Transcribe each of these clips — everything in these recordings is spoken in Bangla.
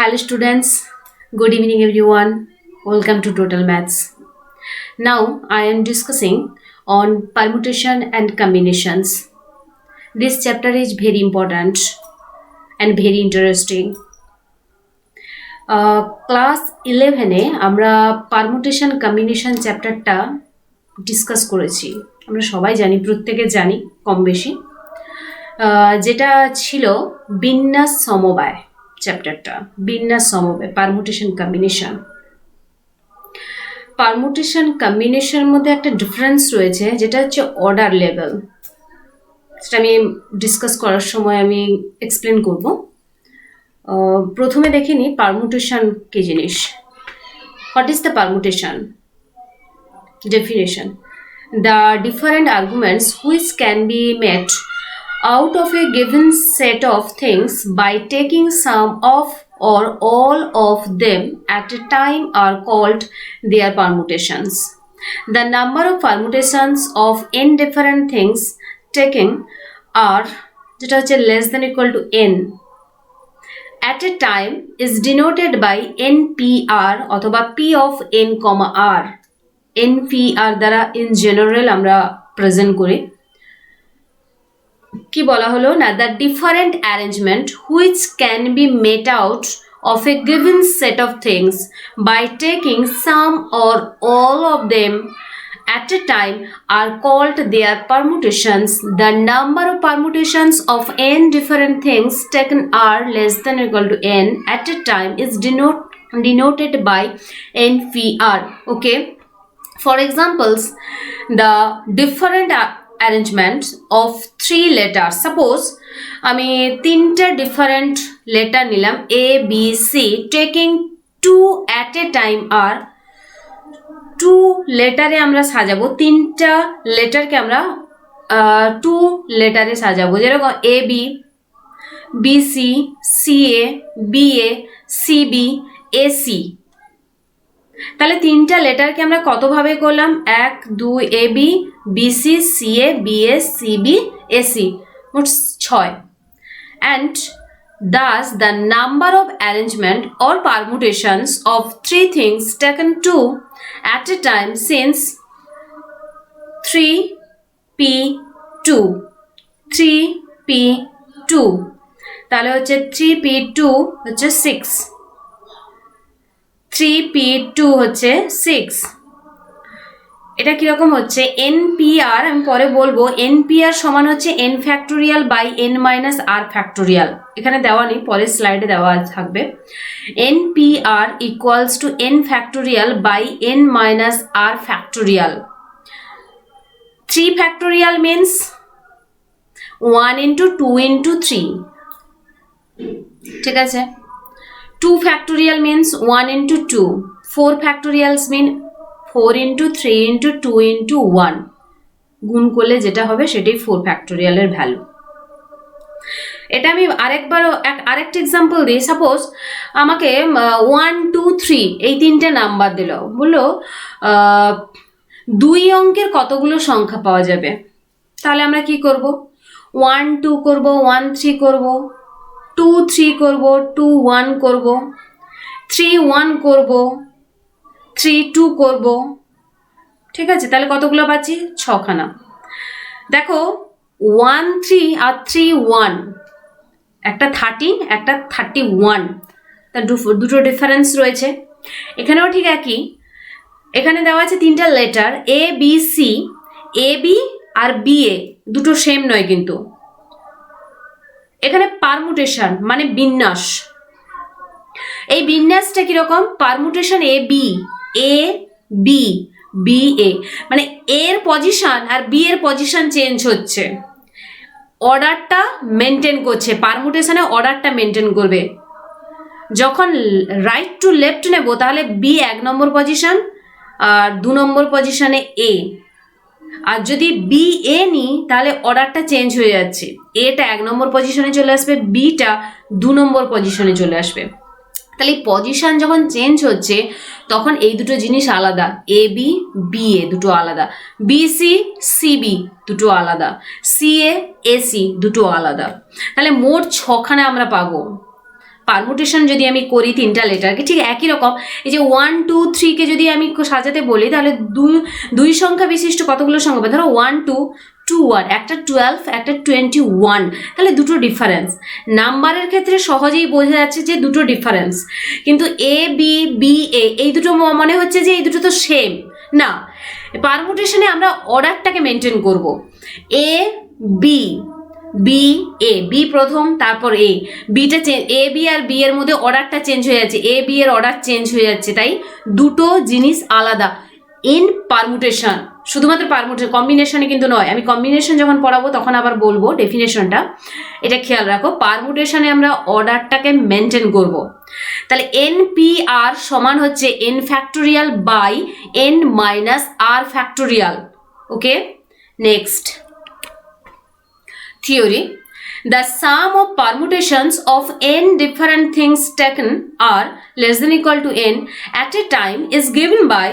Hello students, good evening everyone. Welcome to Total Maths. Now I am discussing on permutation and combinations. This chapter is very important and very interesting. Class 11-এ আমরা পারমুটেশন কম্বিনেশন চ্যাপ্টারটা ডিসকাস করেছি। আমরা সবাই জানি, প্রত্যেকে জানি কম বেশি, যেটা ছিল বিন্যাস সমবায় চ্যাপ্টারটা। বিন্যাস সমবায়, পারমুটেশন কম্বিনেশন। পারমুটেশন কম্বিনেশনের মধ্যে একটা ডিফারেন্স রয়েছে, যেটা হচ্ছে অর্ডার লেভেল। সেটা আমি ডিসকাস করার সময় আমি এক্সপ্লেন করব। প্রথমে দেখে নিই পারমুটেশন কি জিনিস। What is the permutation? Definition: the different arguments which can be met out of a given set of things by taking some of or all of them at a time are called their permutations. The number of permutations of n different things taken are less than or equal to n at a time is denoted by npr অথবা p of n, r. npr দ্বারা in general আমরা প্রেজেন্ট করি। কি বলা হলো না, the different arrangement which can be made out of a given set of things by taking some or all of them at a time are called their permutations. The number of permutations of n different things taken are less than or equal to n at a time is denoted by npr. Okay. For examples, the different arrangement of 3 letters. Suppose আমি 3টে different letter নিলাম A, B, C, taking 2 at a time are 2 লেটারে আমরা সাজাবো। 3টা লেটারকে আমরা 2 লেটারে সাজাবো, যেরকম A, B, B, C, C, A, B, A, C, B, A, C। তাহলে 3টা লেটারকে আমরা কতভাবে করলাম? 1, 2, A B, B C, C A, B A, C B, A C, মোট 6। and thus the number of arrangement or permutations of 3 things taken 2 at a time since 3p2 তাহলে হচ্ছে 3p2 হচ্ছে 6, 3p2 হচ্ছে 6। এটা কিরকম হচ্ছে? npr আমি পরে বলবো। npr সমান হচ্ছে n factorial by n minus r factorial. এখানে দেওয়া নেই, পরের স্লাইডে দেওয়া থাকবে। npr equals to n factorial by n minus r factorial. 3 factorial means 1 into 2 into 3, ঠিক আছে। 2 factorial means 1 into 2. 4 factorials mean 4 into 3 into 2 into 1. গুণ করলে যেটা হবে সেটাই 4 factorial এর ভ্যালু। এটা আমি আরেকটা এক্সাম্পল দিই। সাপোজ আমাকে 1, 2, 3 এই 3টে নাম্বার দিল, বললো 2 অঙ্কের কতগুলো সংখ্যা পাওয়া যাবে। তাহলে আমরা কি করব? 1, 2 করব, 1, 3 করব, 2, 3 করব, 2, 1 করব, 3, 1 করব, 3, 2 করব, ঠিক আছে। তাহলে কতগুলো পাচ্ছি? 6খানা। দেখো 1, 3 আর 3, 1, একটা 13, একটা 31, তার দুটো ডিফারেন্স রয়েছে। এখানেও ঠিক একই। এখানে দেওয়া আছে 3টা letter A B C, A B R B A দুটো সেম নয় কিন্তু। এখানে পারমুটেশন মানে বিন্যাস। এই বিন্যাসটা কিরকম? পারমুটেশন এ বি, এ বি, বি এ, মানে এর পজিশন আর বি এর পজিশন চেঞ্জ হচ্ছে, অর্ডারটা মেনটেন করছে। পারমুটেশনে অর্ডারটা মেনটেন করবে। যখন রাইট টু লেফট নেব তাহলে বি 1 নম্বর পজিশন আর 2 নম্বর পজিশনে এ, আর যদি বি এ নিই তাহলে অর্ডারটা চেঞ্জ হয়ে যাচ্ছে। এটা 1 নম্বর পজিশনে চলে আসবে, বিটা 2 নম্বর পজিশনে চলে আসবে। তাহলে এই পজিশন যখন চেঞ্জ হচ্ছে তখন এই দুটো জিনিস আলাদা। এ বি, বি এ দুটো আলাদা, বি সি, সি বি দুটো আলাদা, সি এ, এ সি দুটো আলাদা। তাহলে মোট 6খানা আমরা পাবো। পারমুটেশন যদি আমি করি 3টা লেটারকে, ঠিক একই রকম এই যে 1 2 3 কে যদি আমি সাজাতে বলি তাহলে দুই সংখ্যা বিশিষ্ট কতগুলো সংখ্যা, ধরো 1 2 2 1, একটা 12 একটা 21, তাহলে দুটো ডিফারেন্স। নাম্বারের ক্ষেত্রে সহজেই বোঝা যাচ্ছে যে দুটো ডিফারেন্স, কিন্তু এ বি বি এ এই দুটো মনে হচ্ছে যে এই দুটো তো সেম না। পারমুটেশনে আমরা অর্ডারটাকে মেনটেন করব, এ বি বি এ, বি প্রথম তারপর এ, beta A B R B এর মধ্যে অর্ডারটা চেঞ্জ হয়ে যাচ্ছে, এ বি এর অর্ডার চেঞ্জ হয়ে যাচ্ছে, তাই দুটো জিনিস আলাদা ইন পারমুটেশন। শুধুমাত্র পারমুটেশন, কম্বিনেশনে কিন্তু নয়। আমি কম্বিনেশন যখন পড়াবো তখন আবার বলবো ডেফিনেশনটা, এটা খেয়াল রাখো। পারমুটেশনে আমরা অর্ডারটাকে মেনটেন করব। তাহলে এন পি আর সমান হচ্ছে N factorial by N minus R factorial. Okay, next theory. The sum of permutations of n different things taken are less than equal to n at a time is given by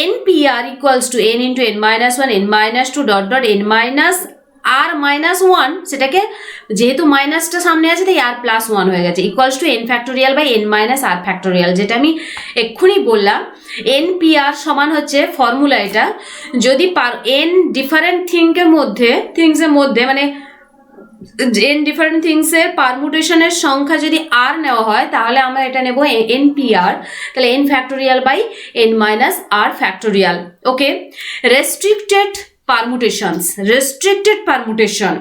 npr equals to n into n minus 1 n minus 2 dot dot n minus r minus 1, সেটাকে যেহেতু মাইনাসটা সামনে আছে তাই r প্লাস 1 হয়ে গেছে, equals to n factorial by n minus r factorial, যেটা আমি এক্ষুনি বললাম। npr সমান হচ্ছে ফর্মুলা এটা, যদি n ডিফারেন্ট থিংসের মধ্যে মানে n ডিফারেন্ট থিংসের পারমুটেশনের সংখ্যা যদি r নেওয়া হয় তাহলে আমরা এটা নেব npr, তাহলে n factorial by n minus r factorial. Okay, restricted permutations, restricted permutation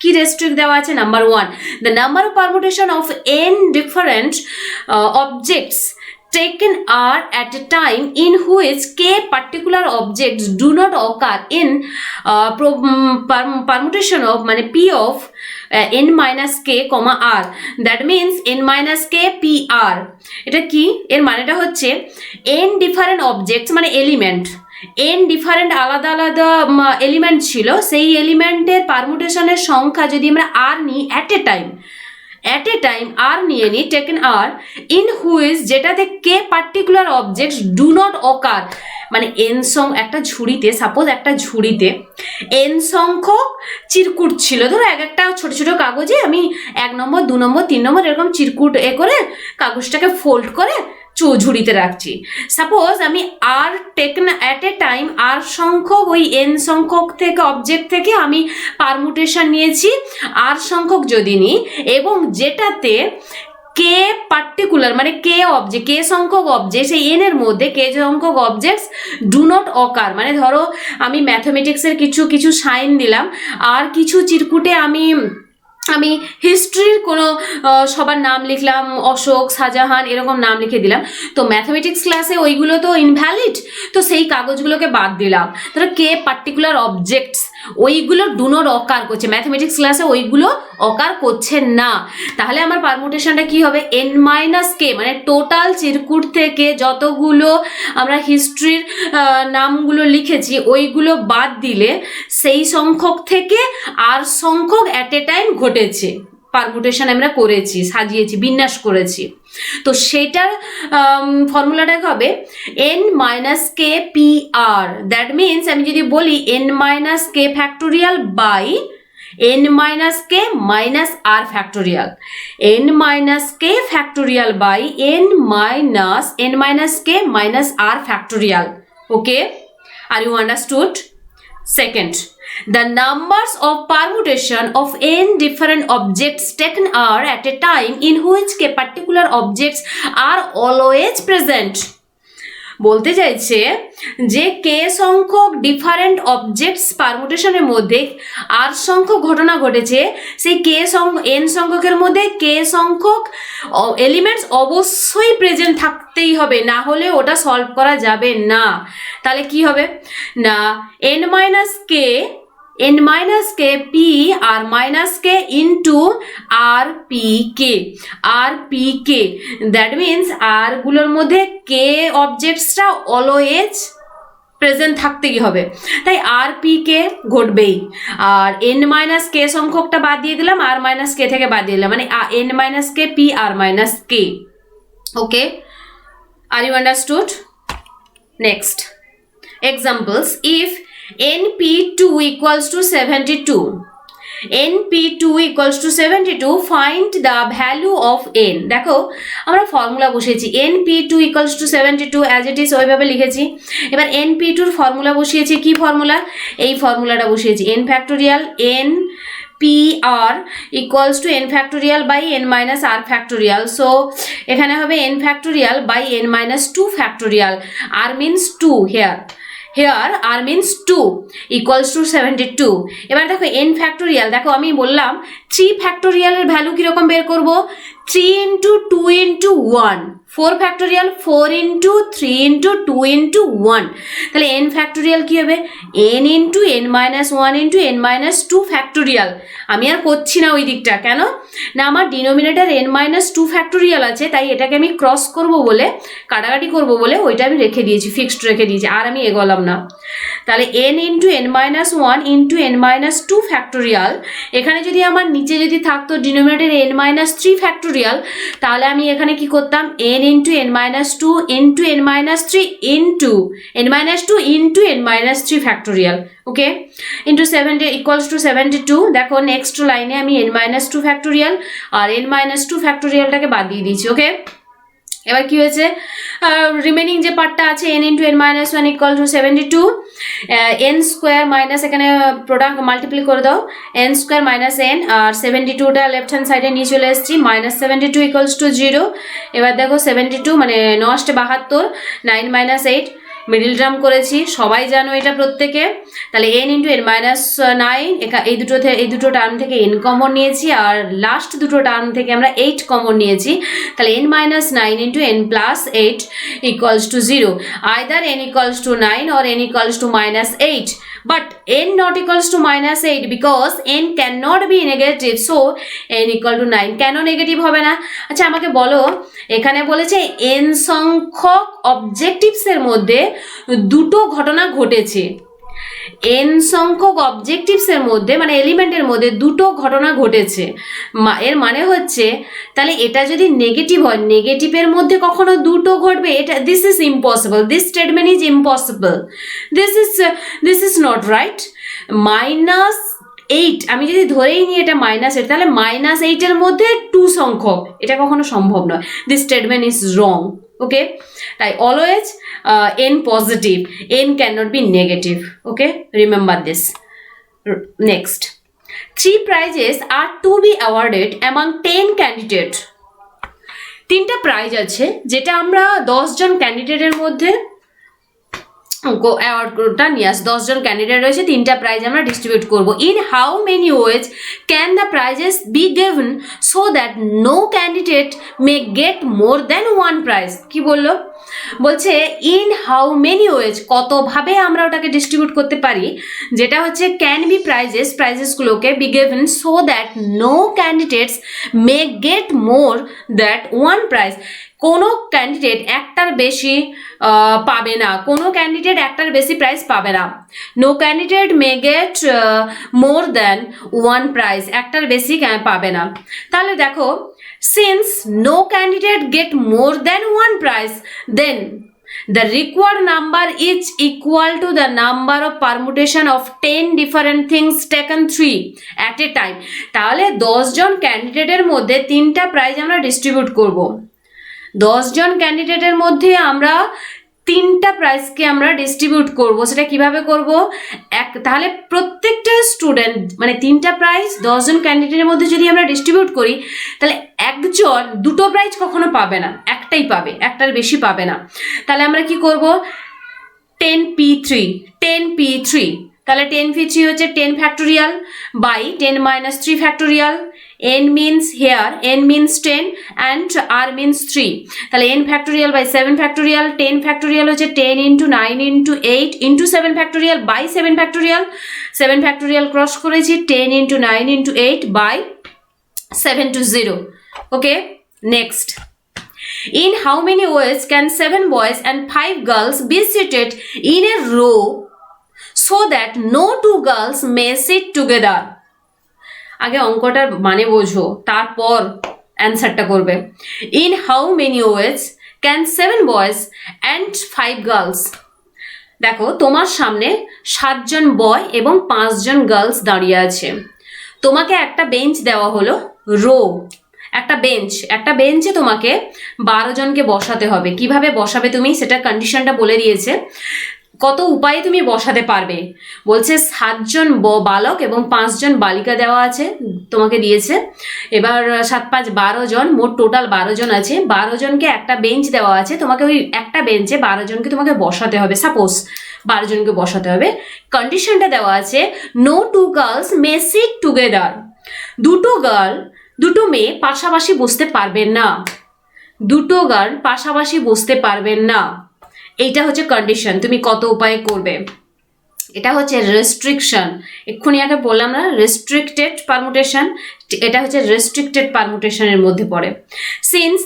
কি রেস্ট্রিক্ট দেওয়া আছে, number 1 the number of permutation of n different objects taken are at a time in which k particular objects do not occur in permutation of মানে p of n minus k comma r, that means n minus k p r। এটা কি, এর মানেটা হচ্ছে n ডিফারেন্ট অবজেক্টস মানে এলিমেন্ট, n ডিফারেন্ট আলাদা আলাদা এলিমেন্ট ছিল, সেই এলিমেন্টের পারমুটেশনের সংখ্যা যদি আমরা r নিই অ্যাট এ টাইম আর নিয়ে নিই, টেকেন আর ইন হুইচ যেটাতে কে পার্টিকুলার অবজেক্টস ডু নট অকার, মানে এন একটা ঝুড়িতে, সাপোজ একটা ঝুড়িতে এন সংখ্যক চিরকুট ছিল, ধরো একটা ছোট ছোট কাগজে আমি 1 নম্বর 2 নম্বর 3 নম্বর এরকম চিরকুট করে কাগজটাকে ফোল্ড করে ঝুড়িতে রাখছি। সাপোজ আমি are taken at a time আর সংখ্যক ওই এন সংখ্যক থেকে অবজেক্ট থেকে আমি পারমুটেশন নিয়েছি আর সংখ্যক যদি নিই, এবং যেটাতে কে পার্টিকুলার মানে কে অবজেক্ট, কে সংখ্যক অবজেক্ট সেই এন এর মধ্যে কে সংখ্যক অবজেক্টস ডু নট অকার, মানে ধরো আমি ম্যাথমেটিক্সের কিছু সাইন দিলাম আর কিছু চিরকুটে আমি হিস্ট্রির কোনো সবার নাম লিখলাম, অশোক শাহজাহান এরকম নাম লিখে দিলাম, তো ম্যাথমেটিক্স ক্লাসে ওইগুলো তো ইনভ্যালিড, তো সেই কাগজগুলোকে বাদ দিলাম। ধরো কে পার্টিকুলার অবজেক্টস ওইগুলো ডু নট অকার করছে, ম্যাথমেটিক্স ক্লাসে ওইগুলো অকার করছে না, তাহলে আমার পারমুটেশনটা কি হবে, n মাইনাস কে মানে টোটাল চিরকুট থেকে যতগুলো আমরা হিস্ট্রির নামগুলো লিখেছি ওইগুলো বাদ দিলে সেই সংখ্যক থেকে আর সংখ্যক অ্যাট এ টাইম ঘটেছে, পারমুটেশন আমরা করেছি, সাজিয়েছি, বিন্যাস করেছি। তো সেটার ফর্মুলাটা হবে n minus K P R, that means আমি যদি বলি n minus K factorial by n minus K minus R factorial, n minus K factorial by n minus K minus R factorial. Okay, are you understood? Second, the numbers of permutation of n different objects taken are at a time in which k particular objects are always present. বলতে চাইছে যে কে সংখ্যক ডিফারেন্ট অবজেক্টস পারমুটেশনের মধ্যে আর সংখ্যক ঘটনা ঘটেছে, সেই এন সংখ্যকের মধ্যে কে সংখ্যক এলিমেন্টস অবশ্যই প্রেজেন্ট থাকতেই হবে, না হলে ওটা সলভ করা যাবে না। তাহলে কি হবে না, n minus K P R minus k into r P k, that means r গুলোর মধ্যে কে অবজেক্টসটা অলওয়েজ প্রেজেন্ট থাকতেই হবে, তাই আর পি কে ঘটবেই। আর n মাইনাস কে সংখ্যকটা বাদ দিয়ে দিলাম, আর মাইনাস কে থেকে বাদ দিয়ে দিলাম, মানে n minus K P R minus K. Okay, are you understood? Next examples, if np2 equals to 72 np2 equals to 72, find the value of n। দেখো আমরা ফর্মুলা বসিয়েছি np2 equals to 72 as it is, ওইভাবে লিখেছি। এবার np2 এর ফর্মুলা বসিয়েছি, কি ফর্মুলা? এই ফর্মুলাটা বসিয়েছি n factorial n PR equals to n factorial by n minus r factorial, so এখানে হবে n factorial by n minus 2 factorial, r means 2 here r means 2 equals to 72। এবার দেখো n factorial, দেখো আমি বললাম 3 factorial এর ভ্যালু কিরকম বের করব, 3 into 2 into 1, 4 factorial 4 into 3 into 2 into 1, তাহলে n factorial কি হবে n into n minus 1 into n minus 2 factorial। আমি আর করছি না ওই দিকটা, কেন না আমার ডিনোমিনেটর n minus 2 factorial আছে, তাই এটাকে আমি ক্রস করব বলে, কাটাকাটি করব বলে ওইটা আমি রেখে দিয়েছি, ফিক্সড রেখে দিয়েছি, আর আমি এগোলাম না। তাহলে n into n minus 1 into n minus 2 factorial, এখানে যদি আমার নিচে যদি থাকতো ডিনোমিনেটর n minus 3 factorial, তাহলে আমি এখানে কি করতাম n into n minus 2 into n minus 3 into n minus 2 into n minus 3 factorial, okay, into 70 equals to 72। দেখো নেক্সট লাইনে আমি n minus 2 factorial আর n minus 2 factorialটাকে বাদ দিয়ে দিয়েছি, ওকে। এবার কি হয়েছে, রিমেনিং যে পার্টটা আছে n into n minus 1 equal to 72, n square minus, এখানে প্রোডাক্ট মাল্টিপ্লাই করে দাও, n স্কোয়ার মাইনাস n, আর 72টা লেফট হ্যান্ড সাইডে নিয়ে চলে এসেছি, মাইনাস 72 equals to 0। এবার দেখো 72 মানে 9 9 minus 8 মিডিল টার্ম করেছি, সবাই জানো এটা প্রত্যেকে। তাহলে n into n minus 9, এই দুটো টার্ম থেকে n কমন নিয়েছি, আর লাস্ট দুটো টার্ম থেকে আমরা 8 কমন নিয়েছি, তাহলে n minus 9 into n plus 8 equals to 0, either n equals to 9 or n equals to minus 8, but n not equals to minus 8 because n cannot be negative, so n equal to 9 কেন নেগেটিভ হবে না? আচ্ছা আমাকে বলো, এখানে বলেছে n সংখ্যক অবজেক্টিভস এর মধ্যে দুটো ঘটনা ঘটেছে, n সংখ্যক অবজেক্টিভস এর মধ্যে মানে এলিমেন্টের মধ্যে দুটো ঘটনা ঘটেছে, এর মানে হচ্ছে তাহলে এটা যদি নেগেটিভ হয়, নেগেটিভের মধ্যে কখনো দুটো ঘটবে, এটা this is impossible, this statement is impossible, this is not right. Minus 8 আমি যদি ধরেই নিই এটা মাইনাস 8, তাহলে মাইনাস 8 এর মধ্যে 2 সংখ্যক, এটা কখনো সম্ভব নয়, this statement is wrong, okay. তাই always n positive, n cannot be negative, okay, remember this. Next, 3 prizes are to be awarded among 10 candidate। 3টা প্রাইজ আছে যেটা আমরা 10 জন ক্যান্ডিডেটের মধ্যে অ্যাওয়ার্ডটা নিয়ে আস, 10 জন ক্যান্ডিডেট রয়েছে, 3টা প্রাইজ আমরা ডিস্ট্রিবিউট করব। In how many ways can the prizes be given so that no candidate may get more than 1 prize. কি বললো, বলছে ইন হাউ মেনি ওয়েজ, কতভাবে আমরা ওটাকে ডিস্ট্রিবিউট করতে পারি, যেটা হচ্ছে ক্যান বি প্রাইজেসগুলোকে be given so that no candidates may get more that 1 prize. কোনো ক্যান্ডিডেট একটার বেশি পাবে না, কোনো ক্যান্ডিডেট একটার বেশি প্রাইজ পাবে না। No candidate may get more than 1 prize, একটার বেশি পাবে না। তাহলে দেখো, since no candidate get more than 1 prize, then the required number is equal to the number of permutation of 10 different things taken 3 at a time। তাহলে 10 জন ক্যান্ডিডেটের মধ্যে 3টা প্রাইজ আমরা ডিস্ট্রিবিউট করব। 10 জন ক্যান্ডিডেটের মধ্যে আমরা 3টা প্রাইজকে আমরা ডিস্ট্রিবিউট করব। সেটা কিভাবে করব, তাহলে প্রত্যেকটা স্টুডেন্ট মানে 3টা প্রাইজ 10 জন ক্যান্ডিডেটের মধ্যে যদি আমরা ডিস্ট্রিবিউট করি, তাহলে একজন দুটো প্রাইজ কখনো পাবে না, একটাই পাবে, একটার বেশি পাবে না। তাহলে আমরা কি করব, 10p3, তাহলে 10p3 হচ্ছে 10 factorial by 10 minus 3 factorial. n means here, n means 10 and r means 3, তাহলে n factorial by 7 factorial. 10 factorial হচ্ছে 10 into 9 into 8 into 7 factorial by 7 factorial. 7 factorial cross করেছি, 10 into 9 into 8 by 7 to 0, okay. Next, in how many ways can 7 boys and 5 girls be seated in a row so that no 2 girls may sit together? আগে অঙ্কটার মানে বোঝো, তারপর অ্যান্সারটা করবে। In how many ways can 7 boys and 5 girls, দেখো তোমার সামনে 7 জন বয় এবং 5 জন গার্লস দাঁড়িয়ে আছে, তোমাকে একটা বেঞ্চ দেওয়া হলো, রো, একটা বেঞ্চে তোমাকে 12 জনকে বসাতে হবে। কিভাবে বসাবে তুমি সেটা কন্ডিশনটা বলে দিয়েছে, কত উপায়ে তুমি বসাতে পারবে। বলছে 7 জন বালক এবং 5 জন বালিকা দেওয়া আছে, তোমাকে দিয়েছে। এবার 7 5 12 জন, মোট টোটাল 12 জন আছে। 12 জনকে একটা বেঞ্চ দেওয়া আছে, তোমাকে ওই একটা বেঞ্চে 12 জনকে তোমাকে বসাতে হবে। সাপোজ 12 জনকে বসাতে হবে। কন্ডিশনটা দেওয়া আছে, no 2 girls may sit together. দুটো মেয়ে পাশাপাশি বসতে পারবেন না, দুটো গার্ল পাশাপাশি বসতে পারবেন না। এইটা হচ্ছে কন্ডিশন। তুমি কত উপায়ে করবে। এটা হচ্ছে রেস্ট্রিকশন, এক্ষুনি আগে বললাম না রেস্ট্রিক্টেড পারমুটেশন, এটা হচ্ছে রেস্ট্রিক্টেড পারমুটেশনের মধ্যে পড়ে। Since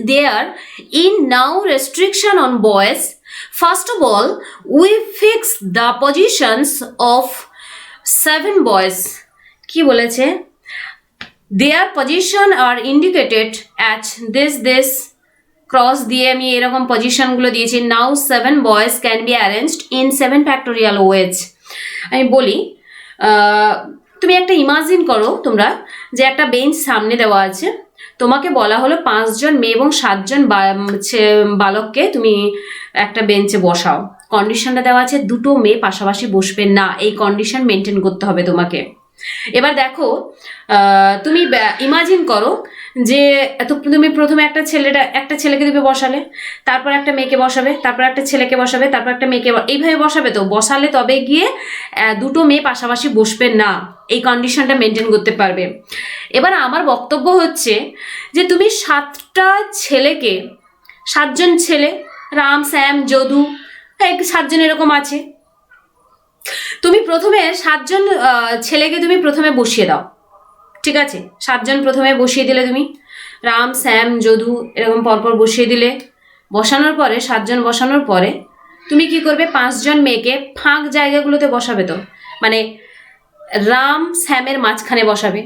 there is no restriction on boys, first of all we fix the positions of 7 boys. কি বলেছে? There position are indicated at this cross দিয়ে আমি এরকম পজিশনগুলো দিয়েছি। Now 7 boys can be arranged in 7 factorial ways. আমি বলি, তুমি একটা ইমাজিন করো তোমরা যে একটা বেঞ্চ সামনে দেওয়া আছে, তোমাকে বলা হলো 5 জন মেয়ে এবং 7 জন বালককে তুমি একটা বেঞ্চে বসাও। কন্ডিশনটা দেওয়া আছে, দুটো মেয়ে পাশাপাশি বসবে না, এই কন্ডিশন মেনটেন করতে হবে তোমাকে। এবার দেখো, তুমি ইমাজিন করো যে তুমি প্রথমে একটা ছেলেকে তুমি বসালে, তারপর একটা মেয়েকে বসাবে, তারপর একটা ছেলেকে বসাবে, তারপর একটা মেয়েকে, এইভাবে বসাবে। তো বসালে তবে গিয়ে দুটো মেয়ে পাশাপাশি বসবে না, এই কন্ডিশনটা মেনটেন করতে পারবে। এবার আমার বক্তব্য হচ্ছে যে তুমি 7 জন ছেলে, রাম শ্যাম যদু, 7 জন এরকম আছে, তুমি প্রথমে 7 জন ছেলেকে তুমি প্রথমে বসিয়ে দাও। ঠিক আছে, 7 জন প্রথমে বসিয়ে দিলে, তুমি রাম শ্যাম যদু এরকম পরপর বসিয়ে দিলে। বসানোর পরে 7 জন বসানোর পরে তুমি কি করবে? 5 জন মেয়েকে ফাঁক জায়গাগুলোতে বসাবে। তো মানে রাম শ্যামের মাঝখানে বসাবে,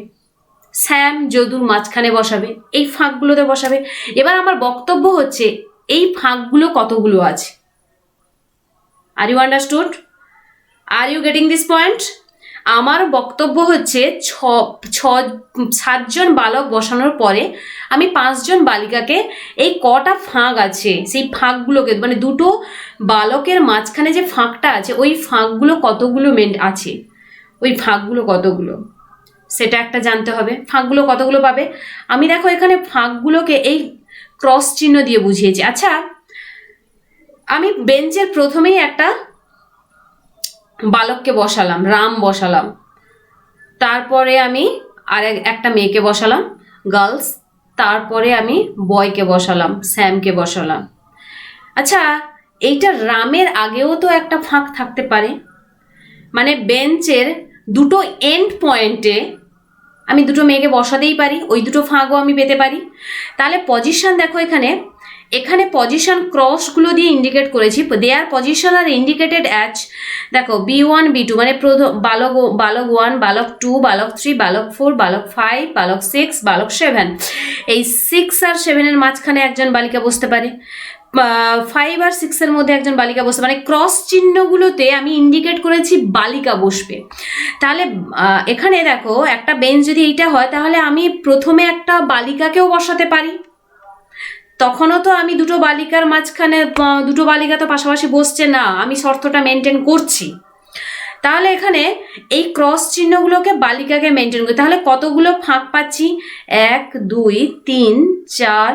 শ্যাম যদুর মাঝখানে বসাবে, এই ফাঁকগুলোতে বসাবে। এবার আমার বক্তব্য হচ্ছে এই ফাঁকগুলো কতগুলো আছে? Are you understood? Are you getting this point? আমার বক্তব্য হচ্ছে 7 জন বালক বসানোর পরে আমি 5 জন বালিকাকে, এই কটা ফাঁক আছে সেই ফাঁকগুলোকে, মানে দুটো বালকের মাঝখানে যে ফাঁকটা আছে ওই ফাঁকগুলো কতগুলো আছে, ওই ফাঁকগুলো কতগুলো সেটা একটা জানতে হবে। ফাঁকগুলো কতগুলো পাবে? আমি দেখো এখানে ফাঁকগুলোকে এই ক্রস চিহ্ন দিয়ে বুঝিয়েছি। আচ্ছা, আমি বেঞ্চের প্রথমেই একটা বালককে বসালাম, রাম বসালাম, তারপরে আমি একটা মেয়েকে বসালাম গার্লস, তারপরে আমি বয়কে বসালাম, শ্যামকে বসালাম। আচ্ছা, এইটা রামের আগেও তো একটা ফাঁক থাকতে পারে, মানে বেঞ্চের দুটো এন্ড পয়েন্টে আমি দুটো মেয়েকে বসাতেই পারি, ওই দুটো ফাঁকও আমি পেতে পারি। তাহলে পজিশন দেখো, এখানে পজিশন ক্রসগুলো দিয়ে ইন্ডিকেট করেছি। There position are indicated as, দেখো B1 B2 মানে বালক 1, বালক 2, বালক 3, বালক 4, বালক 5, বালক 6, বালক 7। এই 6 আর 7 এর মাঝখানে একজন বালিকা বসতে পারে, 5 আর 6 এর মধ্যে একজন বালিকা বসতে, মানে ক্রস চিহ্নগুলোতে আমি ইন্ডিকেট করেছি বালিকা বসবে। তাহলে এখানে দেখো একটা বেঞ্চ যদি এইটা হয়, তাহলে আমি প্রথমে একটা বালিকাকেও বসাতে পারি, তখনও তো আমি দুটো বালিকার মাঝখানে, দুটো বালিকা তো পাশাপাশি বসছে না, আমি শর্তটা মেনটেন করছি। তাহলে এখানে এই ক্রস চিহ্নগুলোকে বালিকাকে মেনটেন করি। তাহলে কতগুলো ফাঁক পাচ্ছি? 1 2 3 4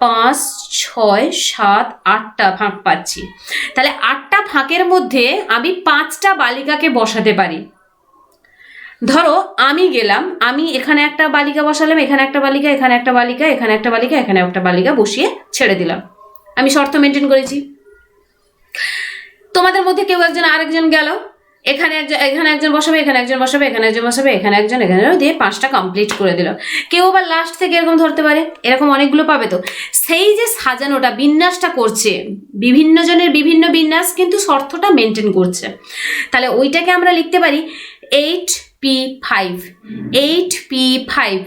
5 6 7 8টা ফাঁক পাচ্ছি। তাহলে 8টা ফাঁকের মধ্যে আমি 5টা বালিকাকে বসাতে পারি। ধরো আমি গেলাম, আমি এখানে একটা বালিকা বসালাম, এখানে একটা বালিকা, এখানে একটা বালিকা, এখানে একটা বালিকা, এখানে একটা বালিকা বসিয়ে ছেড়ে দিলাম, আমি শর্ত মেনটেন করেছি। তোমাদের মধ্যে কেউ একজন আরেকজন গেল, এখানে একজন বসাবে, এখানে একজন বসাবে, এখানে একজন বসাবে, এখানে একজন, এখানে দিয়ে 5টা কমপ্লিট করে দিল। কেউ আবার লাস্ট থেকে এরকম ধরতে পারে, এরকম অনেকগুলো পাবে। তো সেই যে সাজানোটা, বিন্যাসটা করছে, বিভিন্ন জনের বিভিন্ন বিন্যাস, কিন্তু শর্তটা মেনটেন করছে। তাহলে ওইটাকে আমরা লিখতে পারি 8P5। 8P5,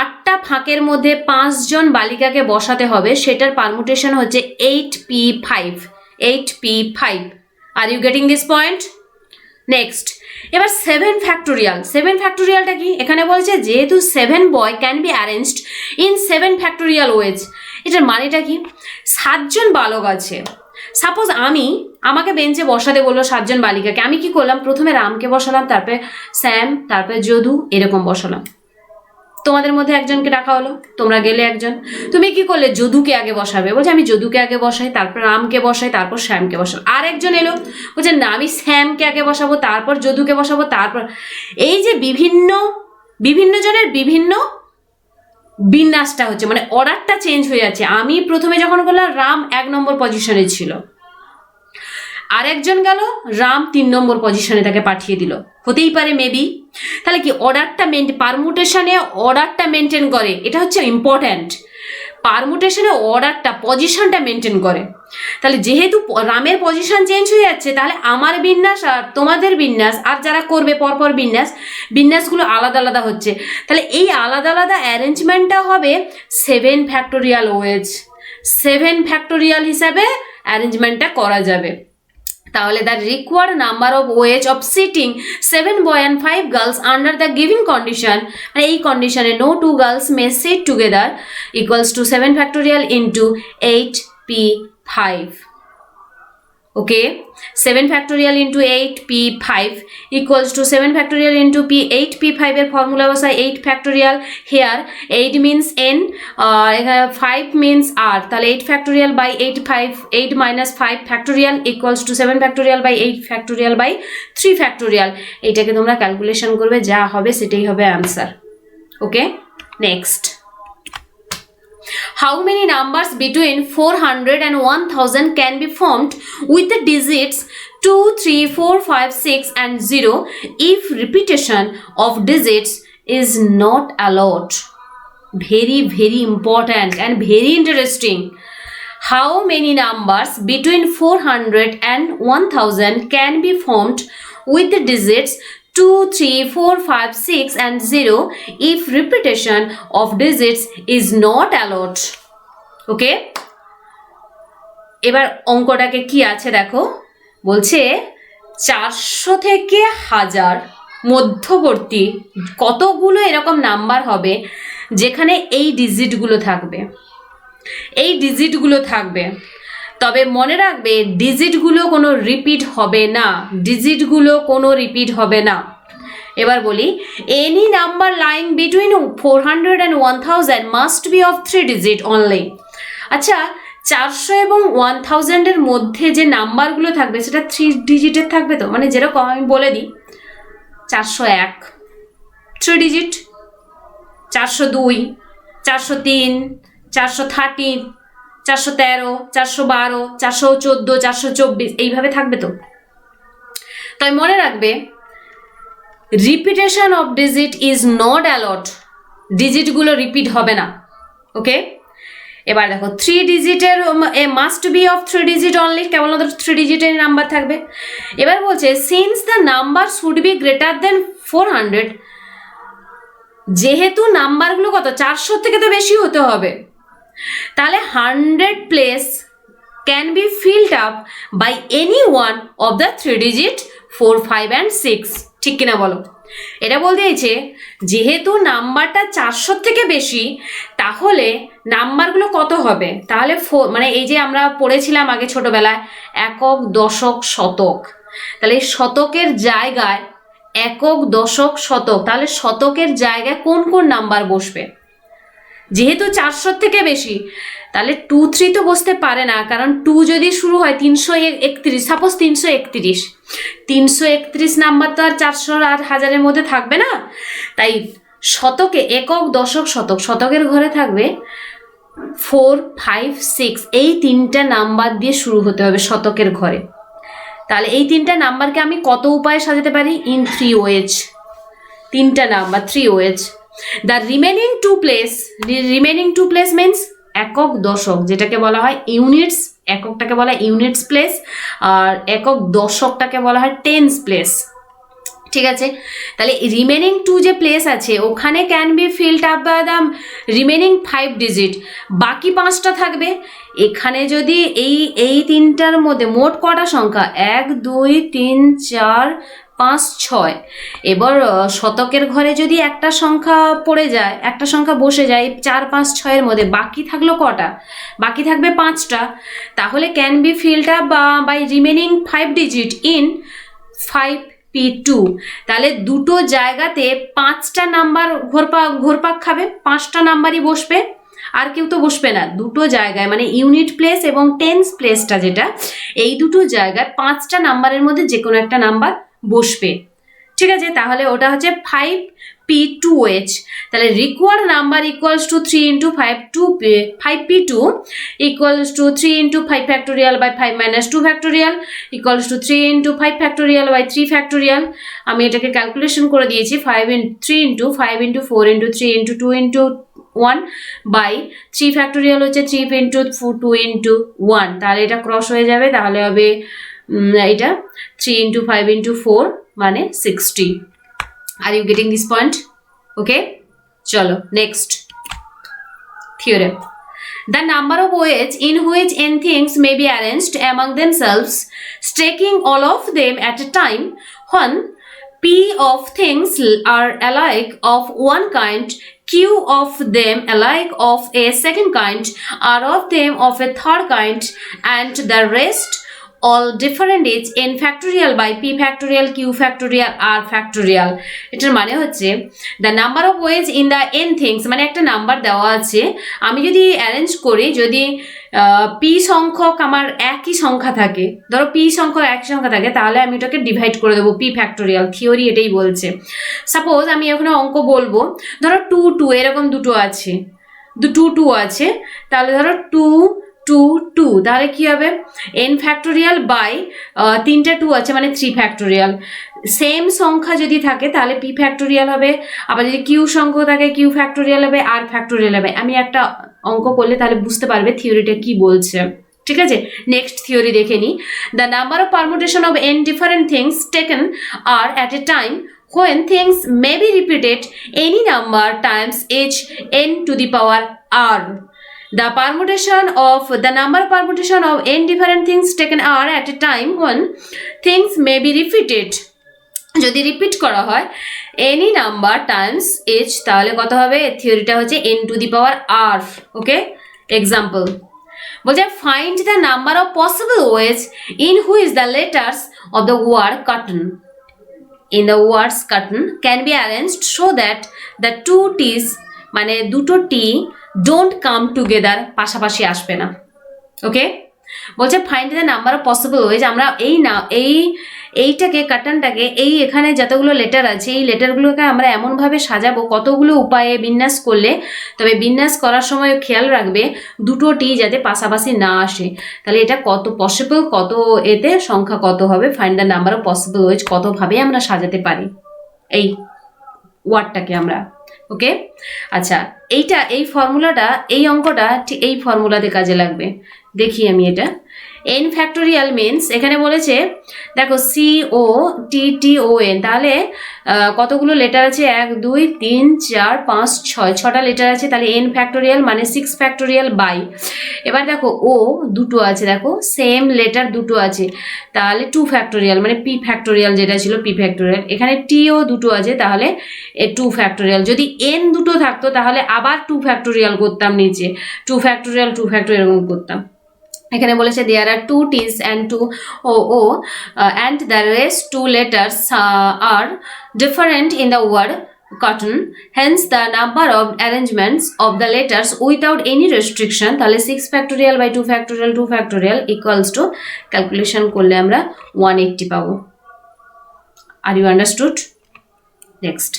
8টা ফাঁকের মধ্যে 5 জন বালিকাকে বসাতে হবে, সেটার পারমুটেশন হচ্ছে 8P5। 8P5। Are you getting this point? Next এবার 7 ফ্যাক্টোরিয়াল। 7 ফ্যাক্টোরিয়ালটা কি? এখানে বলছে যেহেতু 7 boy can be arranged in 7 factorial ways. এটার মানেটা কি? 7জন বালক আছে, সাপোজ আমাকে বেঞ্চে বসাতে বললো 7জন বালিকাকে, আমি কি করলাম? প্রথমে রামকে বসালাম, তারপরে শ্যাম, তারপরে যদু, এরকম বসালাম। তোমাদের মধ্যে একজনকে ডাকা হলো, তোমরা গেলে একজন, তুমি কি করলে? যদুকে আগে বসাবে। বলছে আমি যদুকে আগে বসাই, তারপর রামকে বসাই, তারপর শ্যামকে বসাবো। আর একজন এলো, বলছে না আমি শ্যামকে আগে বসাবো, তারপর যদুকে বসাবো, তারপর এই যে বিভিন্ন জনের বিভিন্ন বিন্যাসটা হচ্ছে, মানে অর্ডারটা চেঞ্জ হয়ে যাচ্ছে। আমি প্রথমে যখন করলাম রাম 1 নম্বর পজিশনে ছিল, আরেকজন গেল রাম 3 নম্বর পজিশনে, তাকে পাঠিয়ে দিল, হতেই পারে মেবি। তাহলে কি অর্ডারটা পারমুটেশনে অর্ডারটা মেনটেন করে, এটা হচ্ছে ইম্পর্ট্যান্ট। পারমুটেশনে অর্ডারটা পজিশনটা মেনটেন করে। তাহলে যেহেতু রামের পজিশন চেঞ্জ হয়ে যাচ্ছে, তাহলে আমার বিন্যাস আর তোমাদের বিন্যাস আর যারা করবে পরপর বিন্যাসগুলো আলাদা আলাদা হচ্ছে। তাহলে এই আলাদা আলাদা অ্যারেঞ্জমেন্টটা হবে 7 ফ্যাক্টোরিয়াল ওয়েজ। 7 ফ্যাক্টোরিয়াল হিসাবে অ্যারেঞ্জমেন্টটা করা যাবে। তাহলে the required number of ways of sitting 7 boy and 5 girls under the giving condition, মানে এই কন্ডিশনে no 2 girls may sit together equals to 7 factorial into 8p5. Okay, 7 factorial into 8p5 equals to 7 factorial into 8p5 এর ফর্মুলা বসাই 8 factorial, here 8 means n, 5 means r, তাহলে 8 factorial by 8 minus 5 factorial equals to 7 factorial by 8 factorial by 3 factorial. এটাকে তোমরা ক্যালকুলেশন করবে, যা হবে সেটাই হবে answer. Okay, next how many numbers between 400 and 1000 can be formed with the digits 2, 3, 4, 5, 6 and 0 if repetition of digits is not allowed? Very very important and very interesting. How many numbers between 400 and 1000 can be formed with the digits 2, 3, 4, 5, 6 and 0 if repetition of digits is not allowed? ওকে, এবার অঙ্কটাকে কি আছে দেখো, বলছে 400 থেকে 1000 মধ্যবর্তী কতগুলো এরকম নাম্বার হবে যেখানে এই ডিজিটগুলো থাকবে, তবে মনে রাখবে ডিজিটগুলো কোনো রিপিট হবে না, এবার বলি any number lying between 400 and 1000 must be of 3 digit only. আচ্ছা, 400 এবং 1000 এর মধ্যে যে নাম্বারগুলো থাকবে সেটা 3 ডিজিটের থাকবে তো, মানে যেরকম আমি বলে দিই 401 3 ডিজিট, 402, 403, 413, 413, 412, 414, 424 এইভাবে থাকবে তো। তাই মনে রাখবে repetition of digit is not allowed, ডিজিটগুলো রিপিট হবে না। ওকে, এবার দেখো 3 ডিজিটের must be of 3 digit only, কেবলমাত্র 3 ডিজিটের নাম্বার থাকবে। এবার বলছে since the number should be greater than 400, যেহেতু নাম্বারগুলো কত 400 থেকে তো বেশি হতে হবে, তাহলে 100 place can be filled up by any one of the 3 digit 4, 5 and 6, ঠিক কিনা বলো? এটা বলতে চাইছে যেহেতু নাম্বারটা 400 থেকে বেশি, তাহলে নাম্বারগুলো কত হবে? তাহলে মানে এই যে আমরা পড়েছিলাম আগে ছোটবেলায় একক, দশক, শতক, তাহলে এই শতকের জায়গায় একক, দশক, শতক, তাহলে শতকের জায়গায় কোন কোন নাম্বার বসবে? যেহেতু 400 থেকে বেশি, তাহলে 2, 3 তো বসতে পারে না, কারণ 2 যদি শুরু হয় 331, সাপোজ 331 নাম্বার তো আর 400 আর 1000-এর মধ্যে থাকবে না। তাই শতকে একক, দশক, শতকের ঘরে থাকবে 4, 5, 6, এই 3টা নাম্বার দিয়ে শুরু হতে হবে শতকের ঘরে। তাহলে এই 3টা নাম্বারকে আমি কত উপায়ে সাজাতে পারি? ইন 3 ওয়েজ, 3টা number 3 ways. The remaining two place means একক, দশক, যেটাকে বলা হয় ইউনিটস, এককটাকে বলা হয় ইউনিটস প্লেস, আর একক দশকটাকে বলা হয় টেন্স প্লেস। ঠিক আছে, তাহলে রিমেনিং 2 যে প্লেস আছে ওখানে can be filled up by the remaining 5 digit, বাকি 5টা থাকবে। এখানে যদি এই 3টার মধ্যে মোট কটা সংখ্যা 1, 2, 3, 4, 5 6। এবার শতকের ঘরে যদি একটা সংখ্যা পড়ে যায়, একটা সংখ্যা বসে যায় 4 5 6 এর মধ্যে, বাকি থাকলো কটা? বাকি থাকবে 5টা। তাহলে can be filled up by remaining 5 digit in 5p2। তাহলে দুটো জায়গাতে 5টা নাম্বার ঘোরপাক খাবে, 5টা নাম্বারই বসবে, আর কেউ তো বসবে না। দুটো জায়গায় মানে ইউনিট প্লেস এবং টেন্স প্লেসটা যেটা, এই দুটো জায়গায় 5টা নাম্বারের মধ্যে যে কোনো একটা নাম্বার বসবে। ঠিক আছে, তাহলে ওটা হচ্ছে 5p2h। তাহলে required number equals to 3 into 5p2 equals to 3 into 5 factorial by 5 minus 2 factorial equals to 3 into 5 factorial by 3 factorial. আমি এটাকে ক্যালকুলেশন করে দিয়েছি, 3 into 5 into 4 into 3 into 2 into 1 by 3 factorial হচ্ছে 3 ইন্টু 2 ইন্টু 1। তাহলে এটা ক্রস হয়ে যাবে, তাহলে হবে এটা 3 ইন্টু 5 ইন্টু 4 মানে 60। আর you getting this point? Okay, চলো next theorem. The number of ways in which n things may be arranged among themselves, taking all of them at a time, when p of things are alike of one kind, q of them alike of a second kind, r of them of a third kind, and the rest all different is n factorial by p factorial, q factorial, r factorial। এটার মানে হচ্ছে the number of ways in the n things, মানে একটা নাম্বার দেওয়া আছে, আমি যদি অ্যারেঞ্জ করি, যদি পি সংখ্যক আমার একই সংখ্যা থাকে, ধরো পি সংখ্যক একই সংখ্যা থাকে, তাহলে আমি ওটাকে ডিভাইড করে দেবো পি ফ্যাক্টোরিয়াল। থিওরি এটাই বলছে। সাপোজ আমি এখানে অঙ্ক বলবো, ধরো 2 2 এরকম দুটো আছে, 2 2 আছে, তাহলে ধরো 2 2 2, তাহলে কি হবে n ফ্যাক্টোরিয়াল বাই 3টে 2 আছে মানে 3 ফ্যাক্টোরিয়াল। সেম সংখ্যা যদি থাকে তাহলে পি ফ্যাক্টোরিয়াল হবে, আবার যদি কিউ সংখ্যা থাকে কিউ ফ্যাক্টোরিয়াল হবে, আর ফ্যাক্টোরিয়াল হবে। আমি একটা অঙ্ক করলে তাহলে বুঝতে পারবে থিওরিটা কি বলছে। ঠিক আছে, নেক্সট থিওরি দেখে নিই। The number of permutation of n different things taken R at a time when things may be repeated any number times each n to the power r. The permutation of the number of permutation of n different things taken are at a time when things may be repeated, যদি রিপিট করা হয় এনি নাম্বার টাইমস এচ, তাহলে কত হবে? থিওরিটা হচ্ছে n to the power r। Okay, example বলছে find the number of possible ways in which the letters of the word carton in the words curtain can be arranged so that the two t's মানে দুটো টি ডোন্ট কাম টুগেদার, পাশাপাশি আসবে না। ওকে, বলছে find the number of possible ways. আমরা এইটাকে কার্টনটাকে এই এখানে যতগুলো লেটার আছে এই লেটারগুলোকে আমরা এমনভাবে সাজাবো, কতগুলো উপায়ে বিন্যাস করলে, তবে বিন্যাস করার সময় খেয়াল রাখবে দুটো টি যাতে পাশাপাশি না আসে। তাহলে এটা কত পসিবল, কত এতে সংখ্যা কত হবে, find the number of possible ways কতভাবে আমরা সাজাতে পারি এই ওয়ার্ডটাকে আমরা। ওকে, আচ্ছা, এই ফর্মুলাটা, এই অঙ্কটা ঠিক এই ফর্মুলাতে কাজে লাগবে। দেখি আমি এটা n ফ্যাক্টোরিয়াল মিনস, এখানে বলেছে দেখো COTTON, তাহলে কতগুলো লেটার আছে? 1 2 3 4 5 6, 6টা লেটার আছে, তাহলে n ফ্যাক্টোরিয়াল মানে 6 ফ্যাক্টোরিয়াল বাই, এবার দেখো ও দুটো আছে, দেখো সেম লেটার দুটো আছে, তাহলে 2 ফ্যাক্টোরিয়াল মানে p ফ্যাক্টোরিয়াল যেটা ছিল p ফ্যাক্টোরিয়াল। এখানে টিও দুটো আছে, তাহলে 2 ফ্যাক্টোরিয়াল। যদি n দুটো থাকতো তাহলে আবার 2 ফ্যাক্টোরিয়াল করতাম, নিচে 2 ফ্যাক্টোরিয়াল এরকম করতাম। এখানে বলেছে there are 2 t's and 2 o and the rest 2 letters are different in the word cotton, hence the number of arrangements of the letters without any restriction, তাহলে 6 factorial by 2 factorial equals to calculation করলে আমরা 180 পাবো। Are you understood? Next,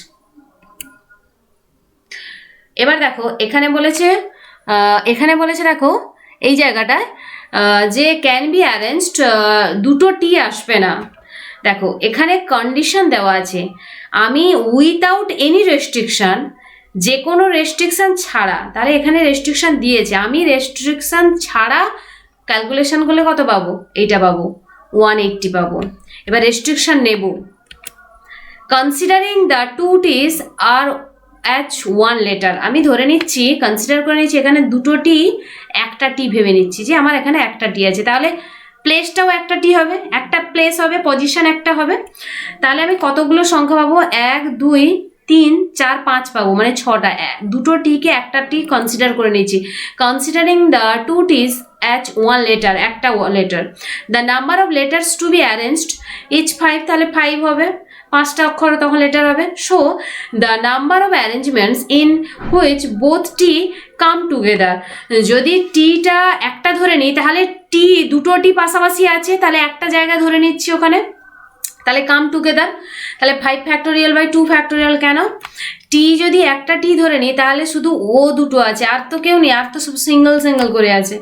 এবার দেখো এখানে বলেছে দেখো এই জায়গাটায় যে ক্যান বি অ্যারেঞ্জড, দুটো টি আসবে না। দেখো এখানে কন্ডিশন দেওয়া আছে, আমি উইথাউট এনি রেস্ট্রিকশান, যে কোনো রেস্ট্রিকশান ছাড়া, তাহলে এখানে রেস্ট্রিকশান দিয়েছে, আমি রেস্ট্রিকশান ছাড়া ক্যালকুলেশন করলে কত পাবো? এইটা পাবো 180 পাবো। এবার রেস্ট্রিকশান নেব, কনসিডারিং দ্য 2 t's আর one letter, আমি ধরে নিচ্ছি, কনসিডার করে নিচ্ছি এখানে দুটো টি, একটা টি ভেবে নিচ্ছি যে আমার এখানে একটা টি আছে, তাহলে প্লেসটাও একটা টি হবে, একটা প্লেস হবে, পজিশন একটা হবে। তাহলে আমি কতগুলো সংখ্যা পাবো? 1 2 3 4 5 পাবো, মানে 6টা। দুটো টিকে একটা টি কনসিডার করে নিয়েছি, considering the 2 T's as 1 letter, একটা লেটার। The number of letters to be arranged each 5, তাহলে 5 হবে, 5টা অক্ষর তখন লেটার হবে। So the number of arrangements in which both T come together, যদি টিটা একটা ধরে নিই তাহলে টি, দুটো টি পাশাপাশি আছে, তাহলে একটা জায়গা ধরে নিচ্ছি ওখানে, তাহলে কাম টুগেদার। তাহলে 5 ফ্যাক্টোরিয়াল বাই 2 ফ্যাক্টোরিয়াল, কেন? টি যদি একটা টি ধরে নিই তাহলে শুধু ও দুটো আছে, আর তো কেউ নেই, আর তো সব সিঙ্গল সিঙ্গল করে আছে।